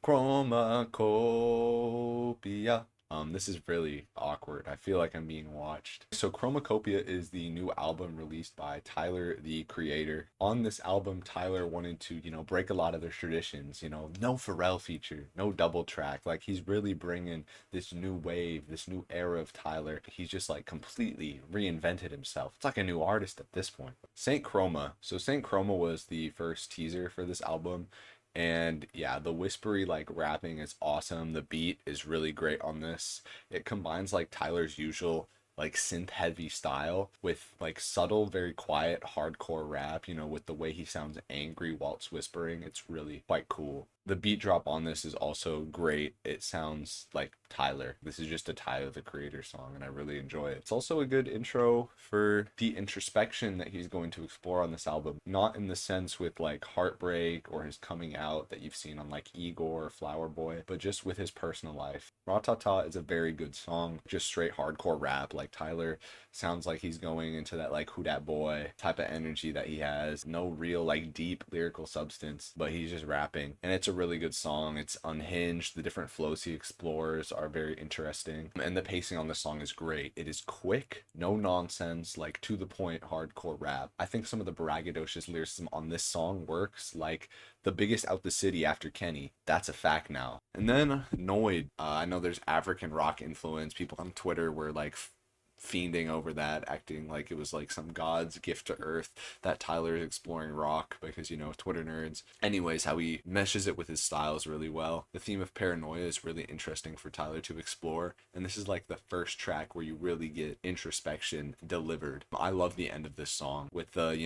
Chromacopia. This is really awkward. I feel like I'm being watched. So Chromacopia is the new album released by Tyler, the creator. On this album, Tyler wanted to, break a lot of their traditions. No Pharrell feature, no double track. Like he's really bringing this new wave, this new era of Tyler. He's just like completely reinvented himself. It's like a new artist at this point. Saint Chroma. So Saint Chroma was the first teaser for this album. And yeah, the whispery like rapping is awesome. The beat is really great on this. It combines like Tyler's usual like synth heavy style with like subtle, very quiet, hardcore rap, with the way he sounds angry while it's whispering. It's really quite cool. The beat drop on this is also great. It sounds like Tyler. This is just a Tyler the Creator song, and I really enjoy it. It's also a good intro for the introspection that he's going to explore on this album. Not in the sense with like Heartbreak or his coming out that you've seen on like Igor or Flower Boy, but just with his personal life. Ratata is a very good song, just straight hardcore rap. Like Tyler sounds like he's going into that like who dat boy type of energy that he has. No real like deep lyrical substance, but he's just rapping, and it's a really good song. It's unhinged. The different flows he explores are very interesting, and the pacing on this song is great. It is quick, no nonsense, like to the point hardcore rap. I think some of the braggadocious lyricism on this song works like the biggest out the city after Kenny. That's a fact now. And then Noid. I know there's African rock influence. People on Twitter were like fiending over that, acting like it was like some god's gift to earth that Tyler is exploring rock because, Twitter nerds. Anyways, how he meshes it with his styles really well. The theme of paranoia is really interesting for Tyler to explore, and this is like the first track where you really get introspection delivered. I love the end of this song with the,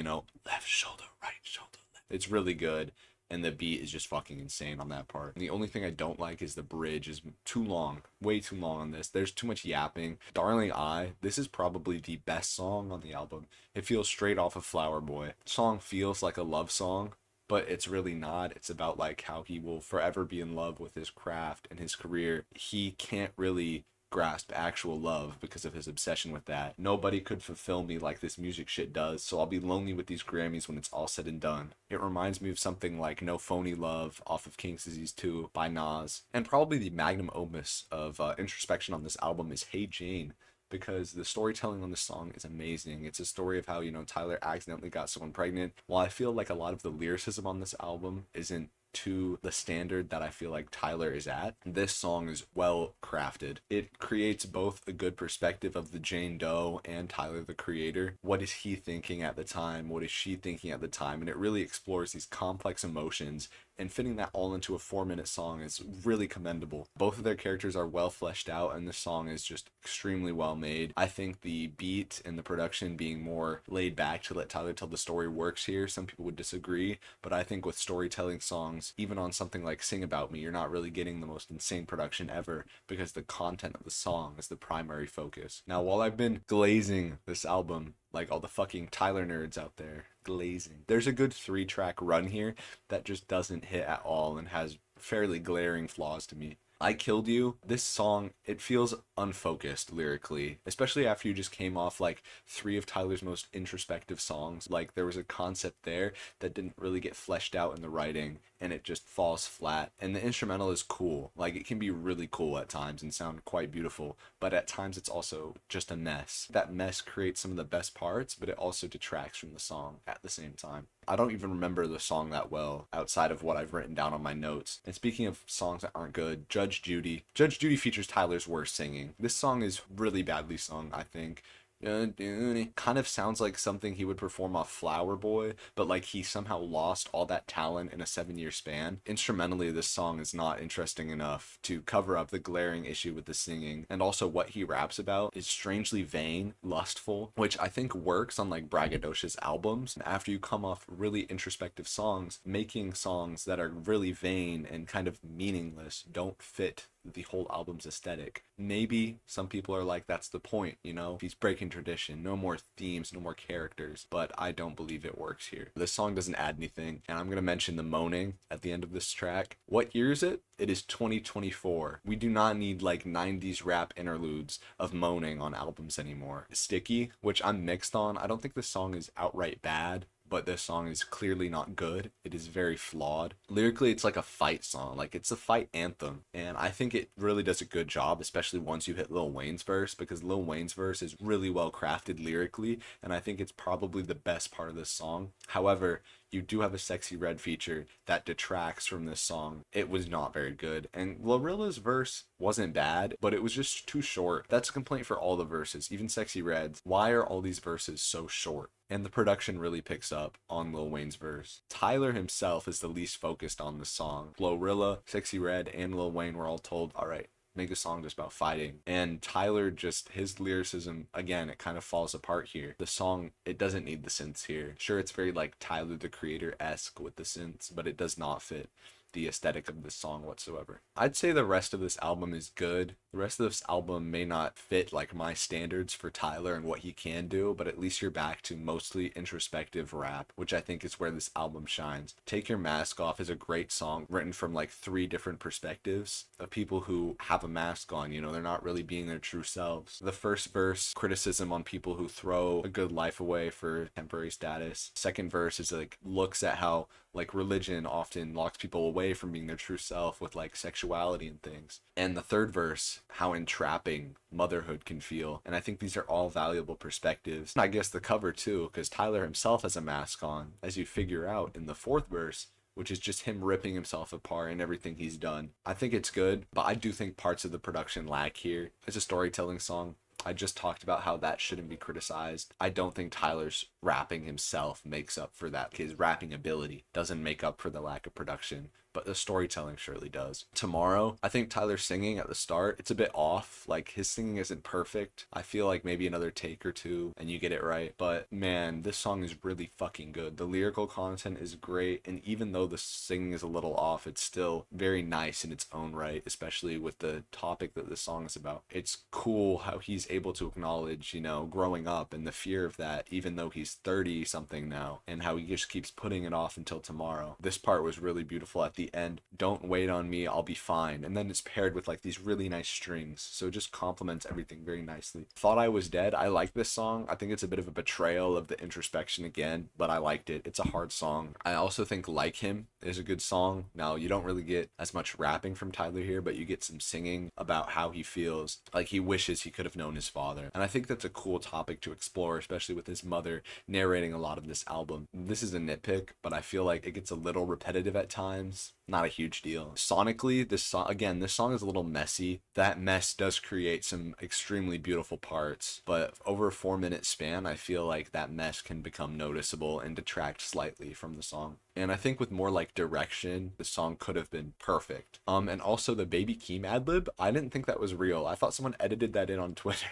left shoulder, right shoulder, left. It's really good. And the beat is just fucking insane on that part. And the only thing I don't like is the bridge is too long, way too long on this. There's too much yapping. Darling I, this is probably the best song on the album. It feels straight off of Flower Boy. The song feels like a love song, but it's really not. It's about like how he will forever be in love with his craft and his career. He can't really grasp actual love because of his obsession with that. Nobody could fulfill me like this music shit does, so I'll be lonely with these Grammys when it's all said and done. It reminds me of something like No Phony Love off of King's Disease 2 by Nas. And probably the magnum opus of introspection on this album is Hey Jane, because the storytelling on this song is amazing. It's a story of how, Tyler accidentally got someone pregnant. While I feel like a lot of the lyricism on this album isn't to the standard that I feel like Tyler is at, this song is well crafted. It creates both a good perspective of the Jane Doe and Tyler the Creator. What is he thinking at the time? What is she thinking at the time? And it really explores these complex emotions, and fitting that all into a 4-minute song is really commendable. Both of their characters are well fleshed out, and the song is just extremely well made. I think the beat and the production being more laid back to let Tyler tell the story works here. Some people would disagree, but I think with storytelling songs, even on something like Sing About Me, you're not really getting the most insane production ever because the content of the song is the primary focus. Now, while I've been glazing this album, like all the fucking Tyler nerds out there, glazing, there's a good 3-track run here that just doesn't hit at all and has fairly glaring flaws to me. I Killed You, this song, it feels unfocused lyrically, especially after you just came off like 3 of Tyler's most introspective songs. Like there was a concept there that didn't really get fleshed out in the writing, and it just falls flat. And the instrumental is cool. Like it can be really cool at times and sound quite beautiful, but at times it's also just a mess. That mess creates some of the best parts, but it also detracts from the song at the same time. I don't even remember the song that well outside of what I've written down on my notes. And speaking of songs that aren't good, Judge Judy. Judge Judy features Tyler's worst singing. This song is really badly sung, I think. Kind of sounds like something he would perform off Flower Boy, but like he somehow lost all that talent in a 7-year span. Instrumentally, this song is not interesting enough to cover up the glaring issue with the singing, and also what he raps about is strangely vain, lustful, which I think works on like braggadocious albums. After you come off really introspective songs, making songs that are really vain and kind of meaningless don't fit the whole album's aesthetic. Maybe some people are like, that's the point, he's breaking tradition, no more themes, no more characters, but I don't believe it works here. This song doesn't add anything, and I'm gonna mention the moaning at the end of this track. What year is it? It is 2024. We do not need like 90s rap interludes of moaning on albums anymore. Sticky, which I'm mixed on. I don't think this song is outright bad, but this song is clearly not good. It is very flawed. Lyrically, it's like a fight song. Like, it's a fight anthem. And I think it really does a good job, especially once you hit Lil Wayne's verse, because Lil Wayne's verse is really well crafted lyrically, and I think it's probably the best part of this song. However, you do have a Sexy Red feature that detracts from this song. It was not very good. And Glorilla's verse wasn't bad, but it was just too short. That's a complaint for all the verses, even Sexy Red's. Why are all these verses so short? And the production really picks up on Lil Wayne's verse. Tyler himself is the least focused on the song. Glorilla, Sexy Red, and Lil Wayne were all told, all right, make a song just about fighting. And Tyler, just his lyricism, again, it kind of falls apart here. The song, it doesn't need the synths here. Sure, it's very like Tyler the Creator-esque with the synths, but it does not fit the aesthetic of this song whatsoever. I'd say the rest of this album is good. The rest of this album may not fit like my standards for Tyler and what he can do, but at least you're back to mostly introspective rap, which I think is where this album shines. Take Your Mask Off is a great song written from like 3 different perspectives of people who have a mask on, you know, they're not really being their true selves. The first verse, criticism on people who throw a good life away for temporary status. Second verse is like looks at how like religion often locks people away from being their true self with like sexuality and things. And the third verse, how entrapping motherhood can feel. And I think these are all valuable perspectives. And I guess the cover too, because Tyler himself has a mask on, as you figure out in the fourth verse, which is just him ripping himself apart and everything he's done. I think it's good, but I do think parts of the production lack here. It's a storytelling song. I just talked about how that shouldn't be criticized. I don't think Tyler's rapping himself makes up for that. His rapping ability doesn't make up for the lack of production, but the storytelling surely does. Tomorrow, I think Tyler's singing at the start, it's a bit off. Like, his singing isn't perfect. I feel like maybe another take or two and you get it right. But man, this song is really fucking good. The lyrical content is great, and even though the singing is a little off, it's still very nice in its own right, especially with the topic that this song is about. It's cool how he's able to acknowledge, you know, growing up and the fear of that, even though he's 30 something now, and how he just keeps putting it off until tomorrow. This part was really beautiful at the end. Don't wait on me, I'll be fine. And then it's paired with like these really nice strings, so it just complements everything very nicely. Thought I Was Dead, I like this song. I think it's a bit of a betrayal of the introspection again, but I liked it. It's a hard song. I also think Like Him is a good song. Now, you don't really get as much rapping from Tyler here, but you get some singing about how he feels, like he wishes he could have known his father. And I think that's a cool topic to explore, especially with his mother narrating a lot of this album. This is a nitpick, but I feel like it gets a little repetitive at times. Not a huge deal. Sonically, this song is a little messy. That mess does create some extremely beautiful parts, but over a 4-minute span, I feel like that mess can become noticeable and detract slightly from the song. And I think with more like direction, the song could have been perfect. And also the Baby Keem ad-lib, I didn't think that was real. I thought someone edited that in on Twitter.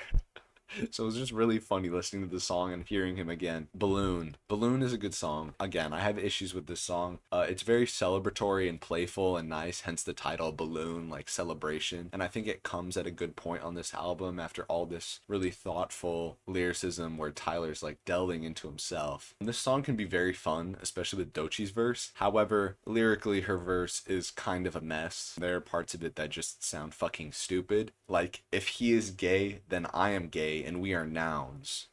So it was just really funny listening to the song and hearing him again. Balloon is a good song. Again, I have issues with this song. It's very celebratory and playful and nice, hence the title Balloon, like celebration. And I think it comes at a good point on this album after all this really thoughtful lyricism where Tyler's like delving into himself. And this song can be very fun, especially with Doechie's verse. However, lyrically, her verse is kind of a mess. There are parts of it that just sound fucking stupid. Like, if he is gay, then I am gay, and we are nouns.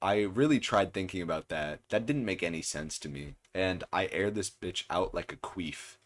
I really tried thinking about that. That didn't make any sense to me. And I air this bitch out like a queef.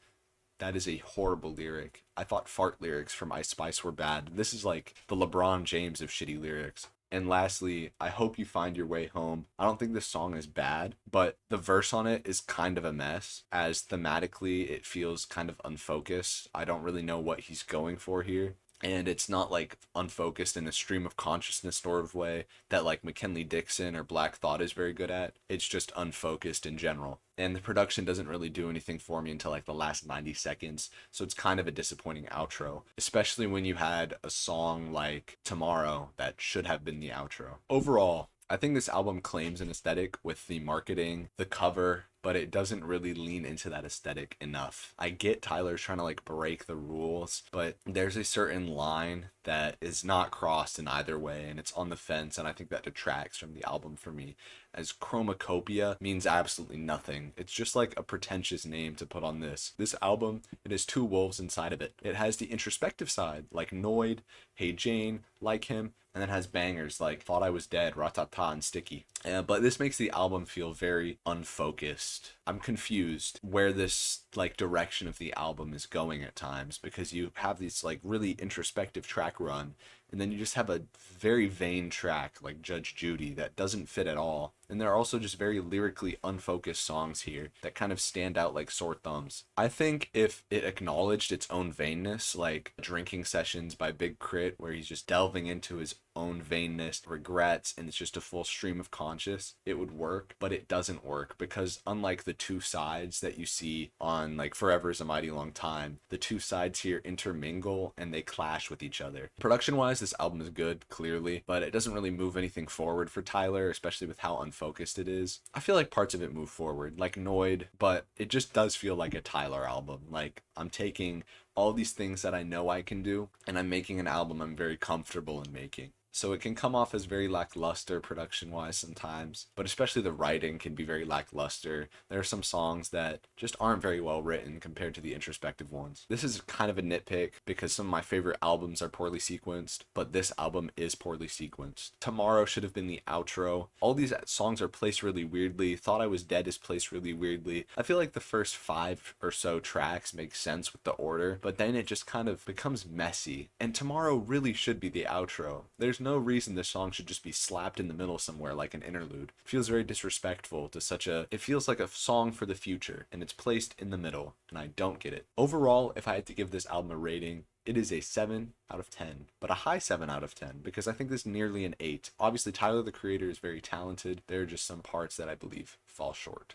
That is a horrible lyric. I thought fart lyrics from Ice Spice were bad. This is like the LeBron James of shitty lyrics. And lastly, I Hope You Find Your Way Home. I don't think this song is bad, but the verse on it is kind of a mess, as thematically it feels kind of unfocused. I don't really know what he's going for here. And it's not like unfocused in a stream of consciousness sort of way that like McKinley Dixon or Black Thought is very good at. It's just unfocused in general. And the production doesn't really do anything for me until like the last 90 seconds. So it's kind of a disappointing outro, especially when you had a song like Tomorrow that should have been the outro. Overall, I think this album claims an aesthetic with the marketing, the cover, but it doesn't really lean into that aesthetic enough. I get Tyler's trying to like break the rules, but there's a certain line that is not crossed in either way, and it's on the fence, and I think that detracts from the album for me, as CHROMAKOPIA means absolutely nothing. It's just like a pretentious name to put on this. This album, it has 2 wolves inside of it. It has the introspective side, like Noid, Hey Jane, Like Him, and then has bangers like Thought I Was Dead, Ratata, and Sticky. But this makes the album feel very unfocused. I'm confused where this like direction of the album is going at times, because you have these like really introspective track run, and then you just have a very vain track like Judge Judy that doesn't fit at all. And there are also just very lyrically unfocused songs here that kind of stand out like sore thumbs. I think if it acknowledged its own vainness, like Drinking Sessions by Big Crit, where he's just delving into his own vainness, regrets, and it's just a full stream of conscious, it would work. But it doesn't work, because unlike the two sides that you see on like Forever's a Mighty Long Time, the two sides here intermingle and they clash with each other. Production wise, this album is good, clearly, but it doesn't really move anything forward for Tyler, especially with how unfocused it is. I feel like parts of it move forward, like Noid, but it just does feel like a Tyler album. Like, I'm taking all these things that I know I can do, and I'm making an album I'm very comfortable in making. So it can come off as very lackluster production-wise sometimes, but especially the writing can be very lackluster. There are some songs that just aren't very well written compared to the introspective ones. This is kind of a nitpick because some of my favorite albums are poorly sequenced, but this album is poorly sequenced. Tomorrow should have been the outro. All these songs are placed really weirdly. Thought I Was Dead is placed really weirdly. I feel like the first 5 or so tracks make sense with the order, but then it just kind of becomes messy. And Tomorrow really should be the outro. There's no reason this song should just be slapped in the middle somewhere like an interlude. It feels very disrespectful to it feels like a song for the future, and it's placed in the middle, and I don't get it. Overall, if I had to give this album a rating, it is a 7 out of 10, but a high 7 out of 10, because I think this is nearly an 8. Obviously, Tyler, the Creator, is very talented. There are just some parts that I believe fall short.